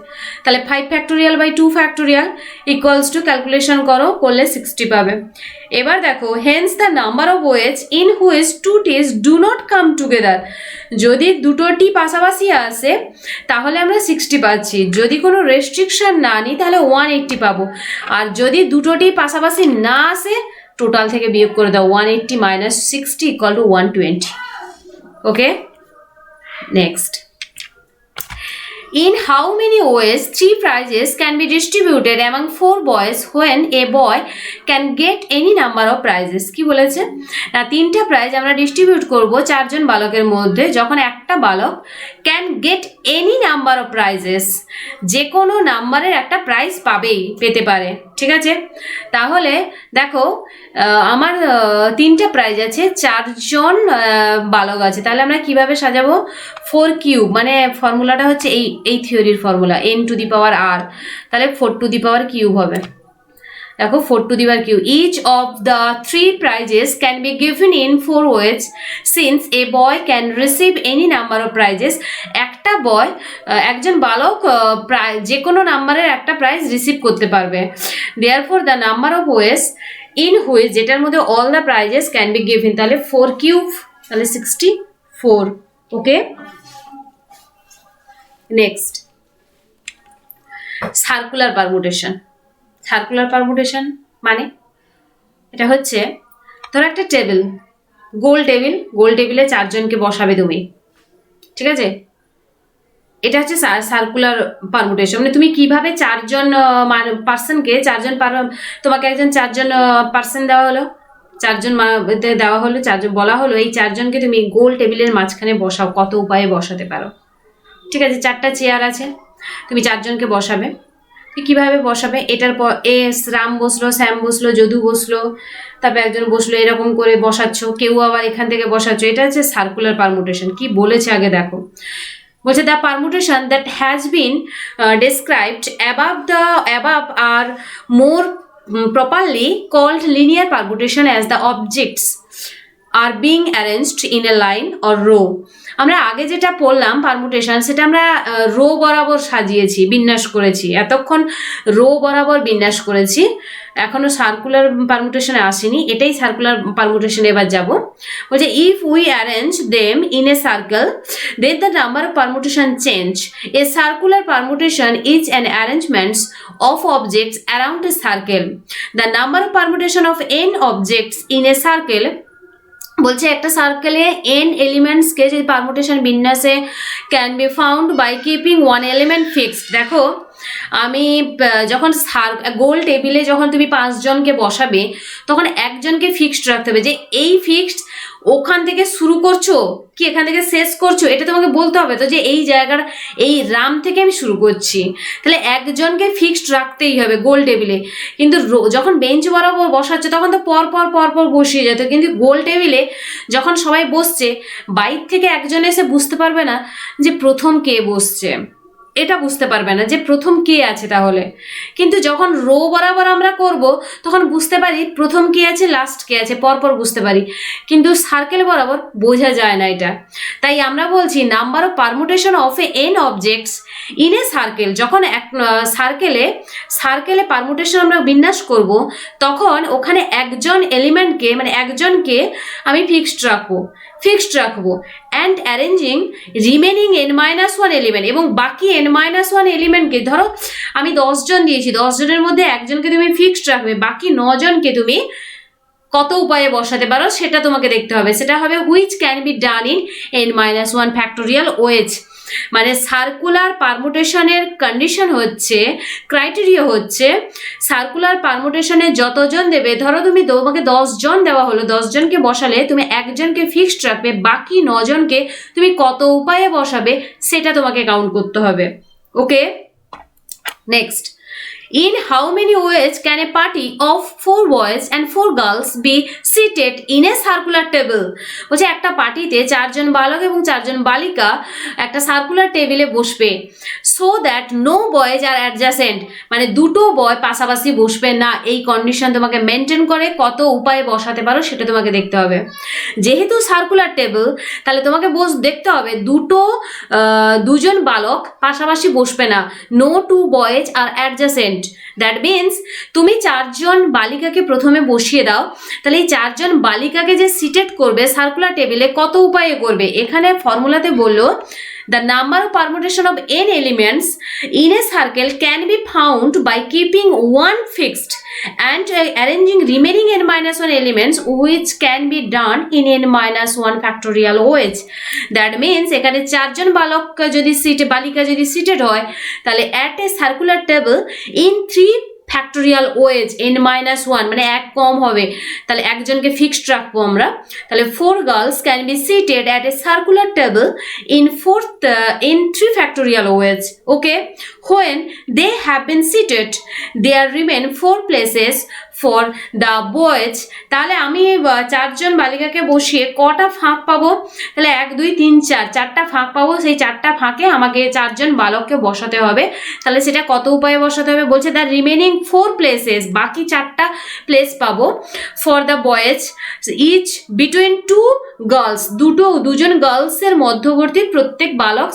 তাহলে 5 factorial by 2 factorial equals to, calculation করলে 60 পাবে। এবার দেখো, hence the number of ways in which 2 T's do not come together, যদি দুটো টি পাশাপাশি আসে তাহলে আমরা 60 পাচ্ছি, যদি কোনো রেস্ট্রিকশন না নিই তাহলে 180 পাবো। আর যদি দুটো টি পাশাপাশি না আসে, টোটাল থেকে বিয়োগ করে দাও, 180 minus 60 equal to 120। Okay, next. In how many ways 3 prizes can be distributed among 4 boys when a boy can get any number of prizes? কি বলেছে না, 3টা প্রাইজ আমরা ডিস্ট্রিবিউট করব 4জন বালকের মধ্যে যখন একটা বালক can get any number of prices, যে কোনো নাম্বারের একটা প্রাইজ পেতে পারে। ঠিক আছে, তাহলে দেখো আমার 3টা প্রাইজ আছে, 4জন বালক আছে, তাহলে আমরা কিভাবে সাজাবো? 4 কিউব, মানে ফর্মুলাটা হচ্ছে এই থিওরির formula, n to the power r, তাহলে 4 টু দি পাওয়ার কিউব হবে। দেখো 4 to the power cube, each of the 3 prizes can be given in 4 ways since a boy can receive any number of prizes, একটা বয়, একজন বালক যে কোনো নাম্বারের একটা প্রাইজ রিসিভ করতে পারবে। therefore the number of ways in which, যেটার মধ্যে all the prizes can be given, তাহলে 4 কিউব, তাহলে 64। Okay, next, circular permutation. Circular permutation মানে এটা হচ্ছে, ধরো একটা টেবিল, গোল টেবিলে 4জনকে বসাবে তুমি, ঠিক আছে, এটা হচ্ছে সার্কুলার পারমুটেশন। মানে তুমি কিভাবে 4জন পার্সনকে, 4জন তোমাকে একজন 4জন পার্সন দেওয়া হলো, 4জন দেওয়া হলো, 4জন বলা হলো, এই 4জনকে তুমি গোল টেবিলের মাঝখানে বসাও, কত উপায়ে বসাতে পারো। ঠিক আছে, 4টা চেয়ার আছে, তুমি 4জনকে বসাবে, কিভাবে বসাবে? এটার পর রাম বসলো, শ্যাম বসলো, যদু বসলো, তারপর একজন বসলো, এরকম করে বসাচ্ছ, কেউ আবার এখান থেকে বসাচ্ছ, এটা হচ্ছে সার্কুলার পারমুটেশন। কি বলেছে আগে দেখো, বলছে the permutation that has been described above are more properly called linear permutation as the objects are being arranged in a line or row. আমরা আগে যেটা পড়লাম পারমুটেশন, সেটা আমরা রো বরাবর সাজিয়েছি, বিন্যাস করেছি, এতক্ষণ রো বরাবর বিন্যাস করেছি, এখনো সার্কুলার পারমুটেশনে আসেনি, এটাই সার্কুলার পারমুটেশনে এবার যাব। বলছে if we arrange them in a circle then the number of permutation change. A circular permutation is an arrangement of objects around a circle. The number of permutation of n objects in a circle, বলছে একটা সার্কেলে n এলিমেন্টসকে যদি পারমুটেশন বিন্যাসে can be found by keeping 1 element fixed. দেখো আমি যখন গোল টেবিলে যখন তুমি 5জনকে বসাবে তখন একজনকে ফিক্সড রাখতে হবে, যে এই ফিক্সড ওখান থেকে শুরু করছো কি এখান থেকে শেষ করছো, এটা তোমাকে বলতে হবে তো, যে এই জায়গার এই রাম থেকে আমি শুরু করছি, তাহলে একজনকে ফিক্সড রাখতেই হবে গোল টেবিলে। কিন্তু যখন বেঞ্চ বরাবর বসাচ্ছে তখন তো পর পর বসিয়ে যেত, কিন্তু গোল টেবিলে যখন সবাই বসছে বাইর থেকে একজন এসে বুঝতে পারবে না যে প্রথম কে বসছে, এটা বুঝতে পারবে না যে প্রথম কে আছে তাহলে। কিন্তু যখন রো বরাবর আমরা করব তখন বুঝতে পারি প্রথম কে আছে, লাস্ট কে আছে, পরপর বুঝতে পারি, কিন্তু সার্কেল বরাবর বোঝা যায় না এটা। তাই আমরা বলছি number of permutation of A N objects in a circle, যখন এক সার্কেলে পারমুটেশন আমরা বিন্যাস করব তখন ওখানে একজন এলিমেন্টকে, মানে একজনকে আমি ফিক্সড রাখবো and arranging remaining n-1 element, এবং বাকি n-1 এলিমেন্টকে, ধরো আমি 10জন দিয়েছি, 10জনের মধ্যে একজনকে তুমি ফিক্সড রাখবে, বাকি 9জনকে তুমি কত উপায়ে বসাতে পারো সেটা তোমাকে দেখতে হবে, সেটা হবে which can be done in n-1 factorial ways. মানে সার্কুলার পারমুটেশনের কন্ডিশন হচ্ছে, ক্রাইটেরিয়া হচ্ছে সার্কুলার পারমুটেশনে যতজন দেবে, ধরো তোমাকে 10 জন দেওয়া হলো, 10 জনকে বসালে তুমি একজনকে ফিক্সড রাখবে, বাকি 9 জনকে তুমি কত উপায়ে বসাবে সেটা তোমাকে কাউন্ট করতে হবে। ওকে, next, in how many ways can a party of 4 boys and 4 girls be seated in a circular table? বলছে একটা পার্টিতে 4 জন বালক এবং 4 জন বালিকা একটা সার্কুলার টেবিলে বসবে, so that no boys are adjacent, মানে দুটো বয় পাশাপাশি বসবে না, এই কন্ডিশন তোমাকে মেনটেন করে কত উপায়ে বসাতে পারো সেটা তোমাকে দেখতে হবে। যেহেতু সার্কুলার টেবিল, তাহলে তোমাকে দেখতে হবে দুজন বালক পাশাপাশি বসবে না, no 2 boys are adjacent, that means তুমি 4 জন বালিকাকে প্রথমে বসিয়ে দাও, তাহলে এই 4 জন বালিকাকে যে সিটেড করবে সার্কুলার টেবিলে কত উপায়ে করবে, এখানে ফর্মুলাতে বললো the number of permutation of n elements in a circle can be found by keeping one fixed and arranging remaining n minus 1 elements, which can be done in n minus 1 factorial ways. That means এখানে 4 জন বালিকা যদি সিটেড হয়, তাহলে at a circular table in 3 factorial ways n minus 1, মানে এক কম হবে, তাহলে একজনকে ফিক্সড রাখবো আমরা, তাহলে 4 girls can be seated at a circular table in 3 factorial ways. Okay, when they have been seated, there remain 4 places for the boys. তাহলে আমি 4 জন বালিকাকে বসিয়ে কটা ফাঁক পাবো, তাহলে 1 2 3 4, 4টা ফাঁক পাবো, সেই 4টা ফাঁকে আমাকে 4 জন বালককে বসাতে হবে, তাহলে সেটা কত উপায়ে বসাতে হবে, বলছে দ্য রিমেনিং 4 প্লেসেস, বাকি 4টা প্লেস পাবো for the boys each between 2 girls, দুজন গার্লসের মধ্যবর্তী প্রত্যেক বালক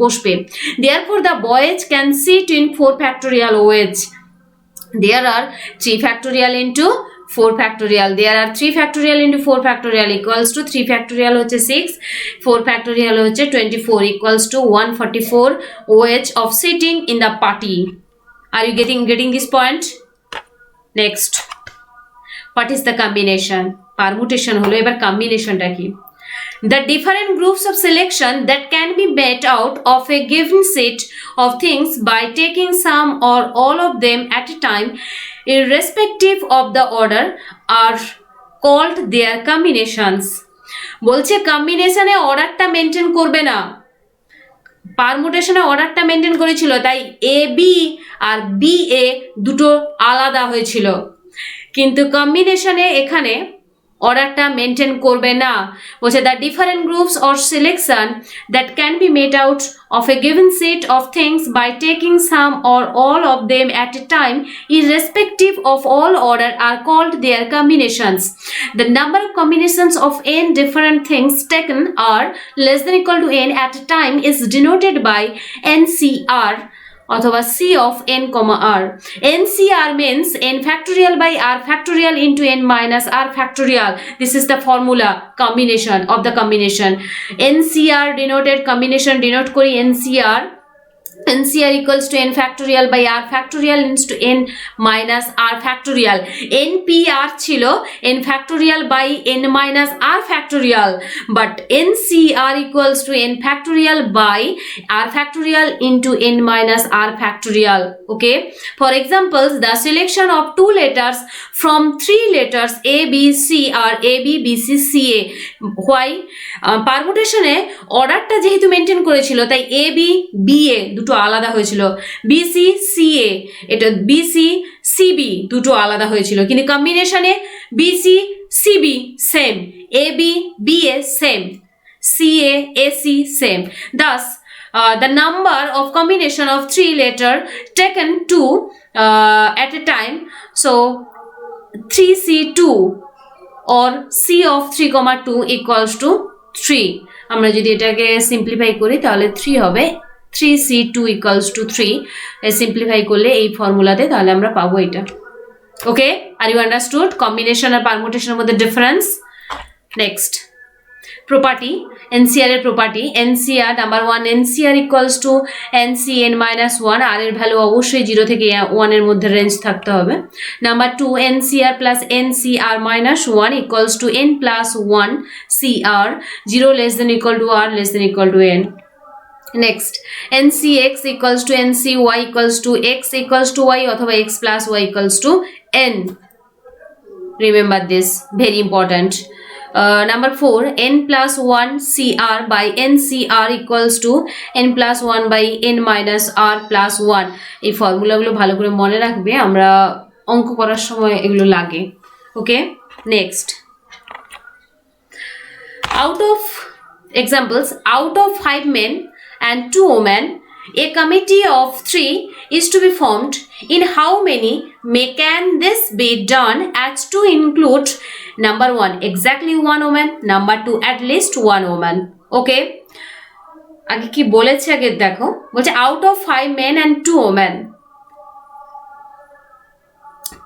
বসবে। Therefore the boys can sit in 4 factorial ways. There are 3 factorial into 4 factorial. There are 3 factorial into 4 factorial equals to 3 factorial হচ্ছে 6, 4 factorial হচ্ছে 24 equals to 144 ways of sitting in the party. Are you getting this point? Next, what is the combination? Permutation হলো, এবার combinationটা কি? The different groups of selection that can be made out of a given set of things by taking some or all of them at a time, irrespective of the order, are called their combinations. বলছে কম্বিনেশনে অর্ডারটা মেনটেন করবে না, পারমুটেশনে অর্ডারটা মেনটেন করেছিল, তাই A B R B A দুটো আলাদা হয়েছিল, কিন্তু কম্বিনেশনে এখানে অর্ডারটা মেনটেন করবে না। বলছে the different groups or selection that can be made out of a given set of things by taking some or all of them at a time, irrespective of all order, are called their combinations. The number of combinations of n different things taken are less than equal to n at a time is denoted by NCR অথবা C of n, R. NCR means n factorial by r factorial into n minus r factorial. This is the formula combination of the combination. NCR denoted combination denote kori NCR. NCR equals to n factorial by r factorial into n minus r factorial. NPR chilo n factorial by n minus r factorial, but NCR equals to n factorial by r factorial into n minus r factorial. Okay, for examples, the selection of 2 letters from 3 letters A, B, C are A, B, B, C, C, A. Why? পারমুটেশনে অর্ডারটা যেহেতু মেনটেন করেছিল, তাই A, B, B, A দুটো আলাদা হয়েছিল, বি সি সি এ এটা বি সি সি বি দুটো আলাদা হয়েছিল, কিন্তু কম্বিনেশনে B C C B same, A B B A same, C A C same. Thus, the number of combination of 3 letter taken 2 at a time, so 3C2 or C of 3, 2 equals to 3. আমরা যদি এটাকে সিম্পলিফাই করি তাহলে 3 হবে, 3C2 equals to 3 সিম্পলিফাই করলে এই ফর্মুলাতে তাহলে আমরা পাবো এটা। ওকে, আর ইউ আন্ডারস্টুড কম্বিনেশন আর পারমুটেশনের মধ্যে ডিফারেন্স? নেক্সট, প্রপার্টি, এনসিআর এর property. NCR number 1, NCR equals to NC n minus 1, আর এর ভ্যালু অবশ্যই 0 থেকে 1 এর মধ্যে রেঞ্জ থাকতে হবে। Number 2, NCR plus NCR minus 1 equals to n plus 1 CR, 0 less than equal to r less than equal to n. Next NCX equals to NCY equals to X equals to Y অথবা X plus Y equals to N. Remember this, very important. Number 4, N plus 1 CR by NCR equals to N plus 1 by N minus R plus 1. এই ফর্মুলাগুলো ভালো করে মনে রাখবে, আমরা অঙ্ক করার সময় এগুলো লাগে। ওকে, next out of examples, out of 5 men and 2 women, a committee of 3 is to be formed. In how many may can this be done as to include number 1 exactly 1 woman, number 2 at least 1 woman. Okay, আগে কি বলেছে আগে দেখো, বলছে out of 5 men and 2 women,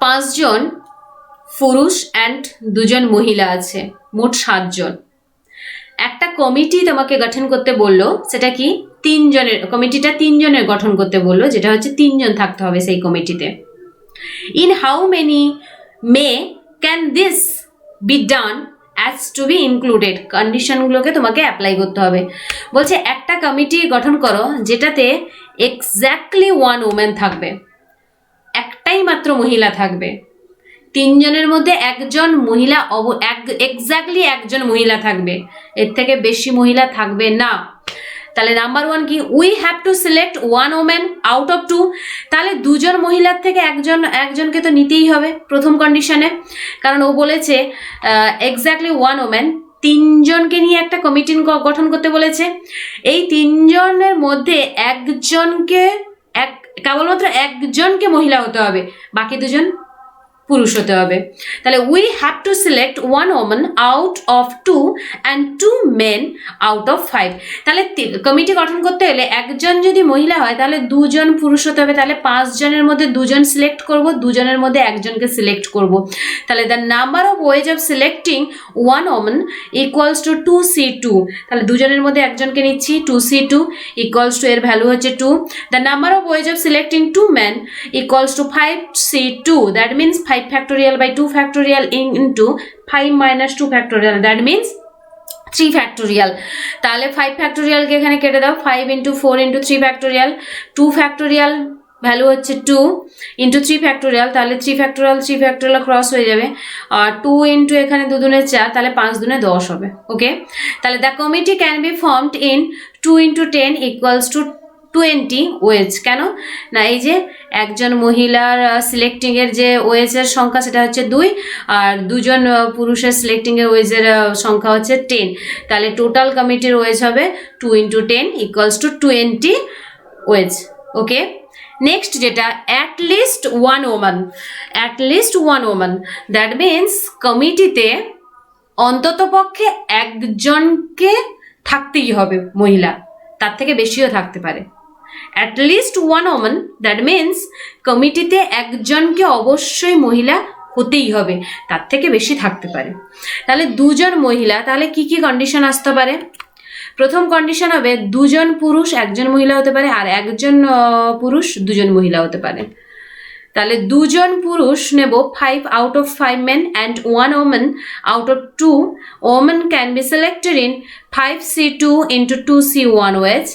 5 জন পুরুষ and 2 জন মহিলা আছে, মোট 7 জন। একটা কমিটি তোমাকে গঠন করতে বললো, সেটা কি 3 জনের, কমিটিটা 3 জনের গঠন করতে বললো, যেটা হচ্ছে 3 জন থাকতে হবে সেই কমিটিতে। In how many may can this be done as to be included, কন্ডিশনগুলোকে তোমাকে অ্যাপ্লাই করতে হবে। বলছে একটা কমিটি গঠন করো যেটাতে এক্স্যাক্টলি 1 ওমেন থাকবে, একটাই মাত্র মহিলা থাকবে, 3 জনের মধ্যে একজন মহিলা, এক্স্যাক্টলি একজন মহিলা থাকবে, এর থেকে বেশি মহিলা থাকবে না। তাহলে নাম্বার 1 কি, we have to select 1 women out of 2, তাহলে 2 জন মহিলার থেকে একজনকে তো নিতেই হবে প্রথম কন্ডিশনে, কারণ ও বলেছে এক্স্যাক্টলি 1 ওমেন, 3 জনকে নিয়ে একটা কমিটি গঠন করতে বলেছে। এই 3 জনের মধ্যে একজনকে, কেবলমাত্র একজনকে মহিলা হতে হবে, বাকি 2 জন পুরুষ হতে হবে। তাহলে we have to select 1 women out of 2 and 2 men out of 5। তাহলে কমিটি গঠন করতে হলে একজন যদি মহিলা হয় তাহলে 2 জন পুরুষ হতে হবে, তাহলে 5 জনের মধ্যে 2 জন সিলেক্ট করব, 2 জনের মধ্যে একজনকে সিলেক্ট করব। তাহলে the number of ways of selecting 1 women equals to 2C2, তাহলে 2 জনের মধ্যে একজনকে নিচ্ছি, 2C2 ইকুয়ালস টু, এর ভ্যালু হচ্ছে 2। The number of ways of selecting 2 men equals to 5C2, that means 5 factorial by 2 factorial into 5 minus 2 factorial, that means 3 factorial। তাহলে 5 factorial কে এখানে কেটে দাও, 5 into 4 into 3 factorial, 2 factorial value হচ্ছে 2 into 3 factorial, তাহলে 3 factorial ক্রস হয়ে যাবে, আর 2 into এখানে 2 দুনে 4, তাহলে 5 দুনে 10 হবে। ওকে, তাহলে the committee can be formed in 2 into 10 equals to 20 ways. কেন না, এই যে একজন মহিলার সিলেক্টিংয়ের যে ওয়েজের সংখ্যা সেটা হচ্ছে 2, আর 2 জন পুরুষের সিলেক্টিংয়ের ওয়েজের সংখ্যা হচ্ছে 10, তাহলে টোটাল কমিটির ওয়েজ হবে 2 into 10 equals to 20 ways. Okay, next যেটা at least 1 woman, at least 1 woman, that means কমিটিতে অন্তত পক্ষে একজনকে থাকতেই হবে মহিলা, তার থেকে বেশিও থাকতে পারে। At least 1 women, that means কমিটিতে একজনকে অবশ্যই মহিলা হতেই হবে, তার থেকে বেশি থাকতে পারে। তাহলে 2 জন মহিলা, তাহলে কি কি কন্ডিশন আসতে পারে? প্রথম কন্ডিশন হবে 2 জন পুরুষ 1 জন মহিলা হতে পারে, আর 1 জন পুরুষ 2 জন মহিলা হতে পারে। তাহলে 2 জন পুরুষ নেব 5 out of 5 men and 1 woman out of 2 women can be selected in 5C2 into 2C1 ways.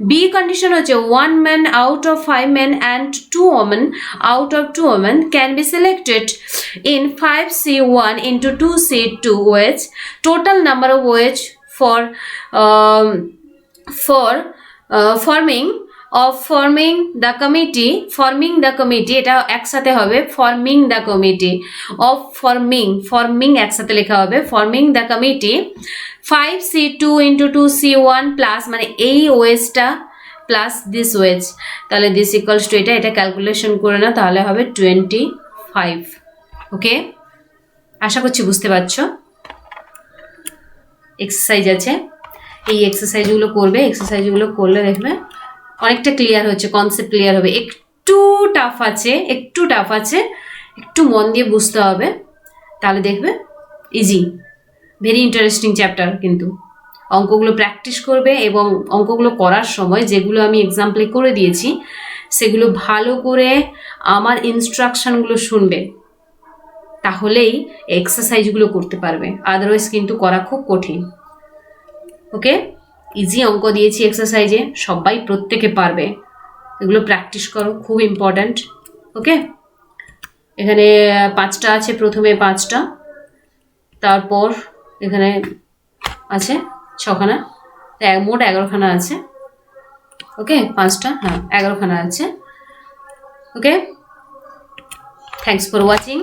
B condition হচ্ছে 1 man out of 5 men and 2 women out of 2 women can be selected in 5C1 into 2C2 ways. Total number of ways for forming the committee, এটা একসাথে হবে forming the committee, of forming একসাথে লেখা হবে forming the committee 5C2 into 2C1 plus, মানে এই ওয়েজটা প্লাস দিস ওয়েজ, তাহলে দিস ইকুয়ালস টু এটা ক্যালকুলেশন করে না, তাহলে হবে 25। ওকে, আশা করছি বুঝতে পারছো। এক্সারসাইজ আছে, এই এক্সারসাইজগুলো করবে, এক্সারসাইজগুলো করলে দেখবে অনেকটা ক্লিয়ার হচ্ছে, কনসেপ্ট ক্লিয়ার হবে। একটু টাফ আছে, একটু মন দিয়ে বুঝতে হবে, তাহলে দেখবে ইজি, ভেরি ইন্টারেস্টিং চ্যাপ্টার। কিন্তু অঙ্কগুলো প্র্যাকটিস করবে এবং অঙ্কগুলো করার সময় যেগুলো আমি এক্সাম্পলে করে দিয়েছি সেগুলো ভালো করে আমার ইনস্ট্রাকশনগুলো শুনবে, তাহলেই এক্সারসাইজগুলো করতে পারবে, আদারওয়াইজ কিন্তু করা খুব কঠিন। ওকে, ইজি অঙ্ক দিয়েছি এক্সারসাইজে, সবাই প্রত্যেকে পারবে, এগুলো প্র্যাকটিস করো, খুব ইম্পর্ট্যান্ট। ওকে, এখানে 5টা আছে, প্রথমে 5টা, তারপর এখানে আছে 6খানা, মোট 11খানা আছে। ওকে, 5টা, হ্যাঁ 11খানা আছে। ওকে, থ্যাংকস ফর ওয়াচিং।